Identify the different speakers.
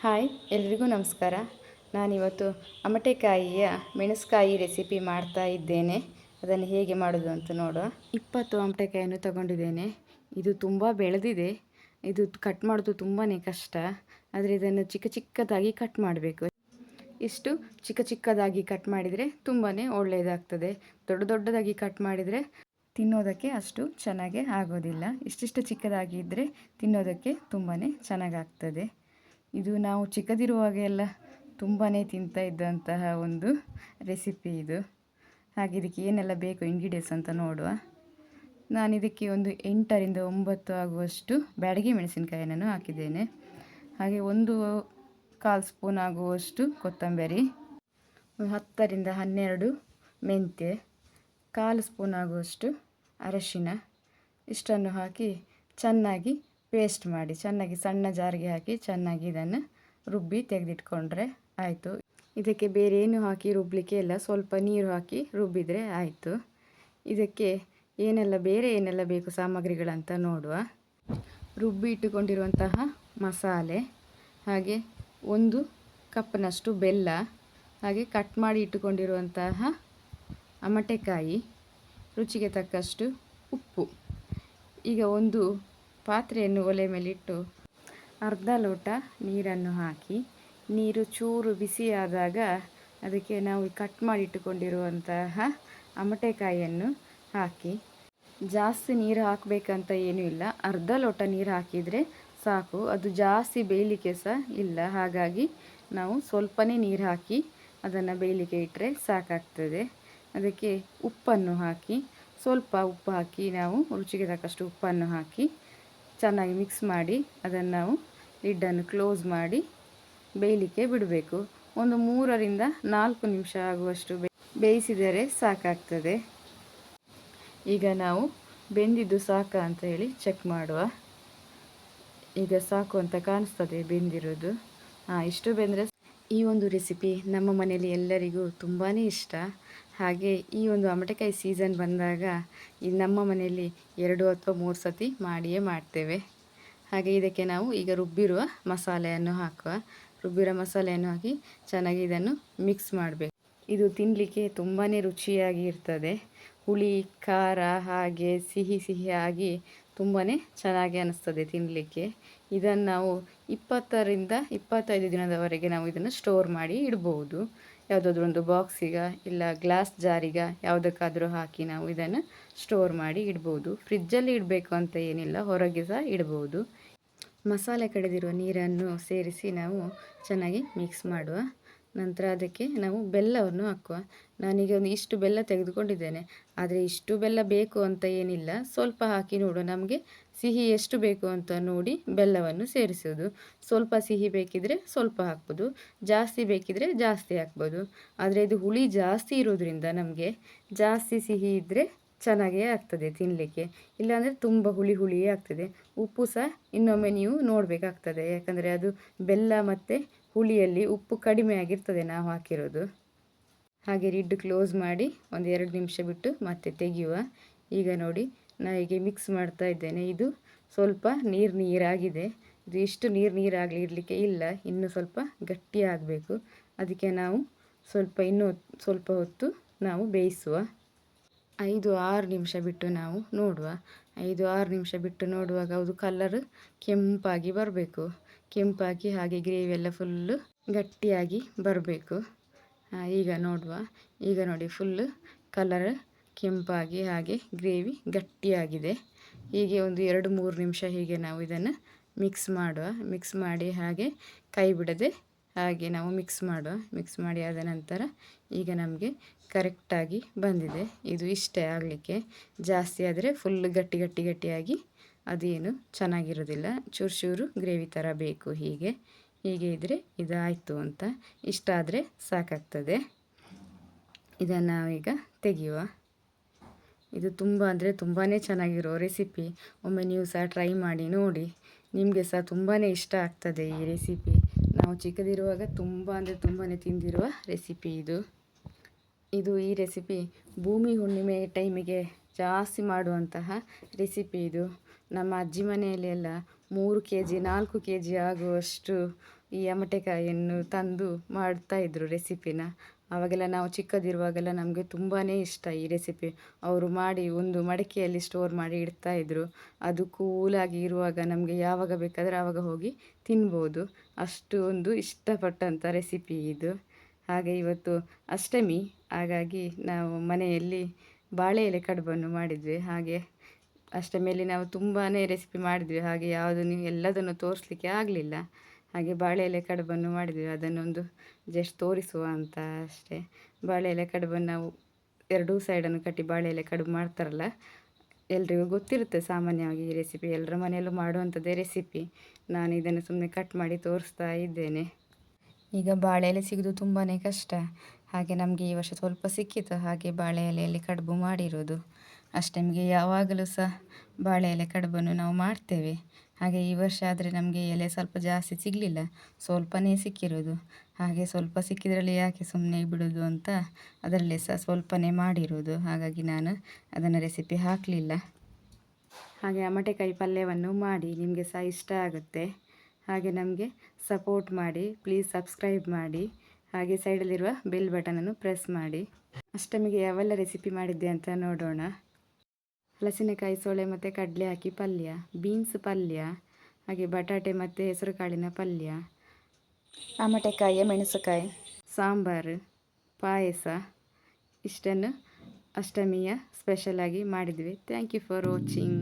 Speaker 1: Hi, ಎಲ್ರಿಗೂ ನಮಸ್ಕಾರ. ನಾನಿವತ್ತು ಅಮಟೆಕಾಯಿಯ ಮೆಣಸ್ಕಾಯಿ ರೆಸಿಪಿ ಮಾಡ್ತಾ ಇದ್ದೇನೆ. ಅದನ್ನು ಹೇಗೆ ಮಾಡೋದು ಅಂತ ನೋಡುವ. 20 ಅಮಟೆಕಾಯಿಯನ್ನು ತಗೊಂಡಿದ್ದೇನೆ. ಇದು ತುಂಬ ಬೆಳೆದಿದೆ. ಇದು ಕಟ್ ಮಾಡೋದು ತುಂಬಾ ಕಷ್ಟ. ಆದರೆ ಇದನ್ನು ಚಿಕ್ಕ ಚಿಕ್ಕದಾಗಿ ಕಟ್ ಮಾಡಬೇಕು. ಇಷ್ಟು ಚಿಕ್ಕ ಚಿಕ್ಕದಾಗಿ ಕಟ್ ಮಾಡಿದರೆ ತುಂಬಾ ಒಳ್ಳೆಯದಾಗ್ತದೆ. ದೊಡ್ಡ ದೊಡ್ಡದಾಗಿ ಕಟ್ ಮಾಡಿದರೆ ತಿನ್ನೋದಕ್ಕೆ ಅಷ್ಟು ಚೆನ್ನಾಗಿ ಆಗೋದಿಲ್ಲ. ಇಷ್ಟಿಷ್ಟು ಚಿಕ್ಕದಾಗಿ ಇದ್ದರೆ ತಿನ್ನೋದಕ್ಕೆ ತುಂಬಾ ಚೆನ್ನಾಗಾಗ್ತದೆ. ಇದು ನಾವು ಚಿಕ್ಕದಿರುವಾಗ ಎಲ್ಲ ತುಂಬಾ ತಿಂತಾ ಇದ್ದಂತಹ ಒಂದು ರೆಸಿಪಿ ಇದು. ಹಾಗೆ ಇದಕ್ಕೆ ಏನೆಲ್ಲ ಬೇಕು ಇಂಗ್ರೀಡಿಯೆಂಟ್ಸ್ ಅಂತ ನೋಡುವ. ನಾನು ಇದಕ್ಕೆ ಒಂದು 8 ರಿಂದ 9 ಆಗುವಷ್ಟು ಬ್ಯಾಡಗಿ ಮೆಣಸಿನಕಾಯಿಯನ್ನು ಹಾಕಿದ್ದೇನೆ. ಹಾಗೆ 1/4 ಸ್ಪೂನ್ ಆಗುವಷ್ಟು ಕೊತ್ತಂಬರಿ, 10 ರಿಂದ 12 ಮೆಂತ್ಯ, 1/4 ಸ್ಪೂನ್ ಆಗುವಷ್ಟು ಅರಶಿನ, ಇಷ್ಟನ್ನು ಹಾಕಿ ಚೆನ್ನಾಗಿ ಪೇಸ್ಟ್ ಮಾಡಿ, ಚೆನ್ನಾಗಿ ಸಣ್ಣ ಜಾರಿಗೆ ಹಾಕಿ ಚೆನ್ನಾಗಿ ಇದನ್ನು ರುಬ್ಬಿ ತೆಗೆದಿಟ್ಕೊಂಡ್ರೆ ಆಯಿತು. ಇದಕ್ಕೆ ಬೇರೆ ಏನು ಹಾಕಿ ರುಬ್ಬಲಿಕ್ಕೆ ಇಲ್ಲ, ಸ್ವಲ್ಪ ನೀರು ಹಾಕಿ ರುಬ್ಬಿದರೆ ಆಯಿತು. ಇದಕ್ಕೆ ಬೇರೆ ಏನೆಲ್ಲ ಬೇಕು ಸಾಮಗ್ರಿಗಳಂತ ನೋಡುವ. ರುಬ್ಬಿ ಇಟ್ಟುಕೊಂಡಿರುವಂತಹ ಮಸಾಲೆ, ಹಾಗೆ 1 ಕಪ್ನಷ್ಟು ಬೆಲ್ಲ, ಹಾಗೆ ಕಟ್ ಮಾಡಿ ಇಟ್ಟುಕೊಂಡಿರುವಂತಹ ಅಮಟೆಕಾಯಿ, ರುಚಿಗೆ ತಕ್ಕಷ್ಟು ಉಪ್ಪು. ಈಗ ಒಂದು ಪಾತ್ರೆಯನ್ನು ಒಲೆ ಮೇಲಿಟ್ಟು ಅರ್ಧ ಲೋಟ ನೀರನ್ನು ಹಾಕಿ, ನೀರು ಚೂರು ಬಿಸಿಯಾದಾಗ ಅದಕ್ಕೆ ನಾವು ಕಟ್ ಮಾಡಿ ಇಟ್ಟುಕೊಂಡಿರುವಂತಹ ಅಮಟೆಕಾಯಿಯನ್ನು ಹಾಕಿ, ಜಾಸ್ತಿ ನೀರು ಹಾಕಬೇಕಂತ ಏನೂ ಇಲ್ಲ, ಅರ್ಧ ಲೋಟ ನೀರು ಹಾಕಿದರೆ ಸಾಕು. ಅದು ಜಾಸ್ತಿ ಬೇಯಲಿಕ್ಕೆ ಸಹ ಇಲ್ಲ, ಹಾಗಾಗಿ ನಾವು ಸ್ವಲ್ಪನೇ ನೀರು ಹಾಕಿ ಅದನ್ನು ಬೇಯಲಿಕ್ಕೆ ಇಟ್ಟರೆ ಸಾಕಾಗ್ತದೆ. ಅದಕ್ಕೆ ಉಪ್ಪನ್ನು ಹಾಕಿ, ಸ್ವಲ್ಪ ಉಪ್ಪು ಹಾಕಿ ನಾವು ರುಚಿಗೆ ತಕ್ಕಷ್ಟು ಉಪ್ಪನ್ನು ಹಾಕಿ ಚೆನ್ನಾಗಿ ಮಿಕ್ಸ್ ಮಾಡಿ ಅದನ್ನು ನಾವು ಲಿಡ್ಡನ್ನು ಕ್ಲೋಸ್ ಮಾಡಿ ಬೇಯಲಿಕ್ಕೆ ಬಿಡಬೇಕು. ಒಂದು 3 ರಿಂದ 4 ನಿಮಿಷ ಆಗುವಷ್ಟು ಬೇಯಿಸಿದರೆ ಸಾಕಾಗ್ತದೆ. ಈಗ ನಾವು ಬೆಂದಿದ್ದು ಸಾಕು ಅಂತ ಹೇಳಿ ಚೆಕ್ ಮಾಡುವ. ಈಗ ಸಾಕು ಅಂತ ಕಾಣಿಸ್ತದೆ ಬೆಂದಿರೋದು. ಇಷ್ಟು ಬೆಂದರೆ ಈ ಒಂದು ರೆಸಿಪಿ ನಮ್ಮ ಮನೆಯಲ್ಲಿ ಎಲ್ಲರಿಗೂ ತುಂಬಾ ಇಷ್ಟ. ಹಾಗೆ ಈ ಒಂದು ಅಮಟೆಕಾಯಿ ಸೀಸನ್ ಬಂದಾಗ ನಮ್ಮ ಮನೆಯಲ್ಲಿ 2 ಅಥವಾ 3 ಸತಿ ಮಾಡಿಯೇ ಮಾಡ್ತೇವೆ. ಹಾಗೆ ಇದಕ್ಕೆ ನಾವು ಈಗ ರುಬ್ಬಿರುವ ಮಸಾಲೆಯನ್ನು ಹಾಕುವ. ರುಬ್ಬಿರೋ ಮಸಾಲೆಯನ್ನು ಹಾಕಿ ಚೆನ್ನಾಗಿ ಇದನ್ನು ಮಿಕ್ಸ್ ಮಾಡಬೇಕು. ಇದು ತಿನ್ನಲಿಕ್ಕೆ ತುಂಬಾ ರುಚಿಯಾಗಿ ಇರ್ತದೆ. ಹುಳಿ ಖಾರ ಹಾಗೆ ಸಿಹಿ ಸಿಹಿಯಾಗಿ ತುಂಬಾ ಚೆನ್ನಾಗಿ ಅನ್ನಿಸ್ತದೆ ತಿನ್ನಲಿಕ್ಕೆ. ಇದನ್ನು ನಾವು 20 ರಿಂದ 25 ದಿನದವರೆಗೆ ನಾವು ಇದನ್ನು ಸ್ಟೋರ್ ಮಾಡಿ ಇಡ್ಬೋದು. ಯಾವುದಾದ್ರೂ ಒಂದು ಬಾಕ್ಸಿಗ ಇಲ್ಲ ಗ್ಲಾಸ್ ಜಾರಿಗ ಯಾವುದಕ್ಕಾದರೂ ಹಾಕಿ ನಾವು ಇದನ್ನು ಸ್ಟೋರ್ ಮಾಡಿ ಇಡ್ಬೋದು. ಫ್ರಿಜ್ಜಲ್ಲಿ ಇಡಬೇಕು ಅಂತ ಏನಿಲ್ಲ, ಹೊರಗೆ ಸಹ ಇಡ್ಬೋದು. ಮಸಾಲೆ ಕಡೆದಿರುವ ನೀರನ್ನು ಸೇರಿಸಿ ನಾವು ಚೆನ್ನಾಗಿ ಮಿಕ್ಸ್ ಮಾಡುವ. ನಂತರ ಅದಕ್ಕೆ ನಾವು ಬೆಲ್ಲವನ್ನು ಹಾಕುವ. ನಾನೀಗ ಇಷ್ಟು ಬೆಲ್ಲ ತೆಗೆದುಕೊಂಡಿದ್ದೇನೆ, ಆದರೆ ಇಷ್ಟು ಬೆಲ್ಲ ಬೇಕು ಅಂತ ಏನಿಲ್ಲ, ಸ್ವಲ್ಪ ಹಾಕಿ ನೋಡುವ. ನಮಗೆ ಸಿಹಿ ಎಷ್ಟು ಬೇಕು ಅಂತ ನೋಡಿ ಬೆಲ್ಲವನ್ನು ಸೇರಿಸೋದು. ಸ್ವಲ್ಪ ಸಿಹಿ ಬೇಕಿದ್ರೆ ಸ್ವಲ್ಪ ಹಾಕ್ಬೋದು, ಜಾಸ್ತಿ ಬೇಕಿದ್ರೆ ಜಾಸ್ತಿ ಹಾಕ್ಬೋದು. ಆದರೆ ಇದು ಹುಳಿ ಜಾಸ್ತಿ ಇರೋದ್ರಿಂದ ನಮಗೆ ಜಾಸ್ತಿ ಸಿಹಿ ಇದ್ದರೆ ಚೆನ್ನಾಗೇ ಆಗ್ತದೆ ತಿನ್ನಲಿಕ್ಕೆ, ಇಲ್ಲಾಂದರೆ ತುಂಬ ಹುಳಿ ಹುಳಿಯೇ ಆಗ್ತದೆ. ಉಪ್ಪು ಸಹ ಇನ್ನೊಮ್ಮೆ ನೀವು ನೋಡಬೇಕಾಗ್ತದೆ, ಯಾಕಂದರೆ ಅದು ಬೆಲ್ಲ ಮತ್ತು ಹುಳಿಯಲ್ಲಿ ಉಪ್ಪು ಕಡಿಮೆ ಆಗಿರ್ತದೆ ನಾವು ಹಾಕಿರೋದು. ಹಾಗೆ ಲಿಡ್ ಕ್ಲೋಸ್ ಮಾಡಿ ಒಂದು 2 ನಿಮಿಷ ಬಿಟ್ಟು ಮತ್ತೆ ತೆಗೆಯುವ. ಈಗ ನೋಡಿ, ನಾನು ಹೀಗೆ ಮಿಕ್ಸ್ ಮಾಡ್ತಾ ಇದ್ದೇನೆ. ಇದು ಸ್ವಲ್ಪ ನೀರಾಗಿದೆ. ಇದು ಇಷ್ಟು ನೀರಾಗಲಿ ಇರಲಿಕ್ಕೆ ಇಲ್ಲ, ಇನ್ನೂ ಸ್ವಲ್ಪ ಗಟ್ಟಿ ಆಗಬೇಕು. ಅದಕ್ಕೆ ನಾವು ಇನ್ನೂ ಸ್ವಲ್ಪ ಹೊತ್ತು ನಾವು ಬೇಯಿಸುವ. 5-6 ನಿಮಿಷ ಬಿಟ್ಟು ನಾವು ನೋಡುವ. 5-6 ನಿಮಿಷ ಬಿಟ್ಟು ನೋಡುವಾಗ ಅದು ಕಲರ್ ಕೆಂಪಾಗಿ ಬರಬೇಕು. ಕೆಂಪಾಗಿ ಹಾಗೆ ಗ್ರೇವಿ ಎಲ್ಲ ಫುಲ್ಲು ಗಟ್ಟಿಯಾಗಿ ಬರಬೇಕು. ಈಗ ನೋಡುವ. ಈಗ ನೋಡಿ, ಫುಲ್ಲು ಕಲರ್ ಕೆಂಪಾಗಿ ಹಾಗೆ ಗ್ರೇವಿ ಗಟ್ಟಿಯಾಗಿದೆ. ಹೀಗೆ ಒಂದು 2-3 ನಿಮಿಷ ಹೀಗೆ ನಾವು ಇದನ್ನು ಮಿಕ್ಸ್ ಮಾಡುವ. ಮಿಕ್ಸ್ ಮಾಡಿ ಹಾಗೆ ಕೈ ಬಿಡದೆ ಹಾಗೆ ನಾವು ಮಿಕ್ಸ್ ಮಾಡುವ. ಮಿಕ್ಸ್ ಮಾಡಿ ಆದ ನಂತರ ಈಗ ನಮಗೆ ಕರೆಕ್ಟಾಗಿ ಬಂದಿದೆ. ಇದು ಇಷ್ಟೇ ಆಗಲಿಕ್ಕೆ. ಜಾಸ್ತಿ ಆದರೆ ಫುಲ್ ಗಟ್ಟಿಯಾಗಿ ಅದೇನು ಚೆನ್ನಾಗಿರೋದಿಲ್ಲ. ಚೂರು ಗ್ರೇವಿ ಥರ ಬೇಕು. ಹೀಗೆ ಇದ್ದರೆ ಇದಾಯಿತು ಅಂತ, ಇಷ್ಟ ಆದರೆ ಸಾಕಾಗ್ತದೆ. ಇದನ್ನು ನಾವೀಗ ತೆಗೆಯುವ. ಇದು ತುಂಬ ಅಂದರೆ ತುಂಬಾ ಚೆನ್ನಾಗಿರೋ ರೆಸಿಪಿ. ಒಮ್ಮೆ ನೀವು ಸಹ ಟ್ರೈ ಮಾಡಿ ನೋಡಿ, ನಿಮಗೆ ಸಹ ತುಂಬಾ ಇಷ್ಟ ಆಗ್ತದೆ ಈ ರೆಸಿಪಿ. ನಾವು ಚಿಕ್ಕದಿರುವಾಗ ತುಂಬ ಅಂದರೆ ತುಂಬಾ ತಿಂದಿರುವ ರೆಸಿಪಿ ಇದು. ಈ ರೆಸಿಪಿ ಭೂಮಿ ಹುಣ್ಣಿಮೆ ಟೈಮಿಗೆ ಜಾಸ್ತಿ ಮಾಡುವಂತಹ ರೆಸಿಪಿ ಇದು. ನಮ್ಮ ಅಜ್ಜಿ ಮನೆಯಲ್ಲಿ ಎಲ್ಲ 3 kg 4 kg ಆಗುವಷ್ಟು ಈ ಅಮಟೆಕಾಯಿಯನ್ನು ತಂದು ಮಾಡ್ತಾಯಿದ್ರು ರೆಸಿಪಿನ. ಆವಾಗೆಲ್ಲ ನಾವು ಚಿಕ್ಕದಿರುವಾಗೆಲ್ಲ ನಮಗೆ ತುಂಬಾ ಇಷ್ಟ ಈ ರೆಸಿಪಿ. ಅವರು ಮಾಡಿ ಒಂದು ಮಡಕೆಯಲ್ಲಿ ಸ್ಟೋರ್ ಮಾಡಿ ಇಡ್ತಾಯಿದ್ರು. ಅದು ಕೂಲಾಗಿ ಇರುವಾಗ ನಮಗೆ ಯಾವಾಗ ಬೇಕಾದರೆ ಆವಾಗ ಹೋಗಿ ತಿನ್ಬೋದು. ಅಷ್ಟು ಒಂದು ಇಷ್ಟಪಟ್ಟಂಥ ರೆಸಿಪಿ ಇದು. ಹಾಗೆ ಇವತ್ತು ಅಷ್ಟಮಿ, ಹಾಗಾಗಿ ನಾವು ಮನೆಯಲ್ಲಿ ಬಾಳೆ ಎಲೆ ಕಡುಬನ್ನು ಮಾಡಿದ್ವಿ. ಹಾಗೆ ಅಷ್ಟಮಿಯಲ್ಲಿ ನಾವು ತುಂಬಾ ರೆಸಿಪಿ ಮಾಡಿದ್ವಿ. ಹಾಗೆ ಯಾವುದನ್ನು ಎಲ್ಲದನ್ನು ತೋರಿಸ್ಲಿಕ್ಕೆ ಆಗಲಿಲ್ಲ. ಹಾಗೆ ಬಾಳೆ ಎಲೆ ಕಡುಬನ್ನು ಮಾಡಿದ್ವಿ. ಅದನ್ನೊಂದು ಜಸ್ಟ್ ತೋರಿಸುವ ಅಂತ ಅಷ್ಟೇ. ಬಾಳೆ ಎಲೆ ಕಡುಬನ್ನು ನಾವು ಎರಡೂ ಸೈಡನ್ನು ಕಟ್ಟಿ ಬಾಳೆ ಎಲೆ ಕಡುಬು ಮಾಡ್ತಾರಲ್ಲ, ಎಲ್ರಿಗೂ ಗೊತ್ತಿರುತ್ತೆ ಸಾಮಾನ್ಯವಾಗಿ ಈ ರೆಸಿಪಿ. ಎಲ್ಲರ ಮನೆಯಲ್ಲೂ ಮಾಡುವಂಥದ್ದೇ ರೆಸಿಪಿ. ನಾನು ಇದನ್ನು ಸುಮ್ಮನೆ ಕಟ್ ಮಾಡಿ ತೋರಿಸ್ತಾ ಇದ್ದೇನೆ. ಈಗ ಬಾಳೆ ಎಲೆ ಸಿಗೋದು ತುಂಬಾ ಕಷ್ಟ. ಹಾಗೆ ನಮಗೆ ಈ ವರ್ಷ ಸ್ವಲ್ಪ ಸಿಕ್ಕಿತು. ಹಾಗೆ ಬಾಳೆ ಎಲೆಯಲ್ಲಿ ಕಡುಬು ಮಾಡಿರೋದು. ಅಷ್ಟಮಿಗೆ ಯಾವಾಗಲೂ ಸಹ ಬಾಳೆ ಎಲೆ ಕಡುಬನ್ನು ನಾವು ಮಾಡ್ತೇವೆ. ಹಾಗೆ ಈ ವರ್ಷ ಆದರೆ ನಮಗೆ ಎಲೆ ಸ್ವಲ್ಪ ಜಾಸ್ತಿ ಸಿಗಲಿಲ್ಲ, ಸ್ವಲ್ಪನೇ ಸಿಕ್ಕಿರೋದು. ಹಾಗೆ ಸ್ವಲ್ಪ ಸಿಕ್ಕಿದ್ರಲ್ಲಿ ಯಾಕೆ ಸುಮ್ಮನೆ ಬಿಡೋದು ಅಂತ ಅದರಲ್ಲೇ ಸಹ ಸ್ವಲ್ಪನೇ ಮಾಡಿರೋದು. ಹಾಗಾಗಿ ನಾನು ಅದನ್ನು ರೆಸಿಪಿ ಹಾಕಲಿಲ್ಲ. ಹಾಗೆ ಅಮಟೆಕಾಯಿ ಪಲ್ಯವನ್ನು ಮಾಡಿ ನಿಮಗೆ ಸಹ ಇಷ್ಟ ಆಗುತ್ತೆ. ಹಾಗೆ ನಮಗೆ ಸಪೋರ್ಟ್ ಮಾಡಿ, ಪ್ಲೀಸ್ ಸಬ್ಸ್ಕ್ರೈಬ್ ಮಾಡಿ. ಹಾಗೆ ಸೈಡಲ್ಲಿರುವ ಬೆಲ್ ಬಟನನ್ನು ಪ್ರೆಸ್ ಮಾಡಿ. ಅಷ್ಟಮಿಗೆ ಯಾವೆಲ್ಲ ರೆಸಿಪಿ ಮಾಡಿದ್ದೆ ಅಂತ ನೋಡೋಣ. ಹಲಸಿನಕಾಯಿ ಸೊಳೆ ಮತ್ತು ಕಡಲೆ ಹಾಕಿ ಪಲ್ಯ, ಬೀನ್ಸ್ ಪಲ್ಯ, ಹಾಗೆ ಬಟಾಟೆ ಮತ್ತು ಹೆಸರುಕಾಳಿನ ಪಲ್ಯ, ಅಮಟೆಕಾಯಿಯ ಮೆಣಸುಕಾಯಿ ಸಾಂಬಾರು, ಪಾಯಸ, ಇಷ್ಟನ್ನು ಅಷ್ಟಮಿಯ ಸ್ಪೆಷಲಾಗಿ ಮಾಡಿದ್ವಿ. Thank you for watching.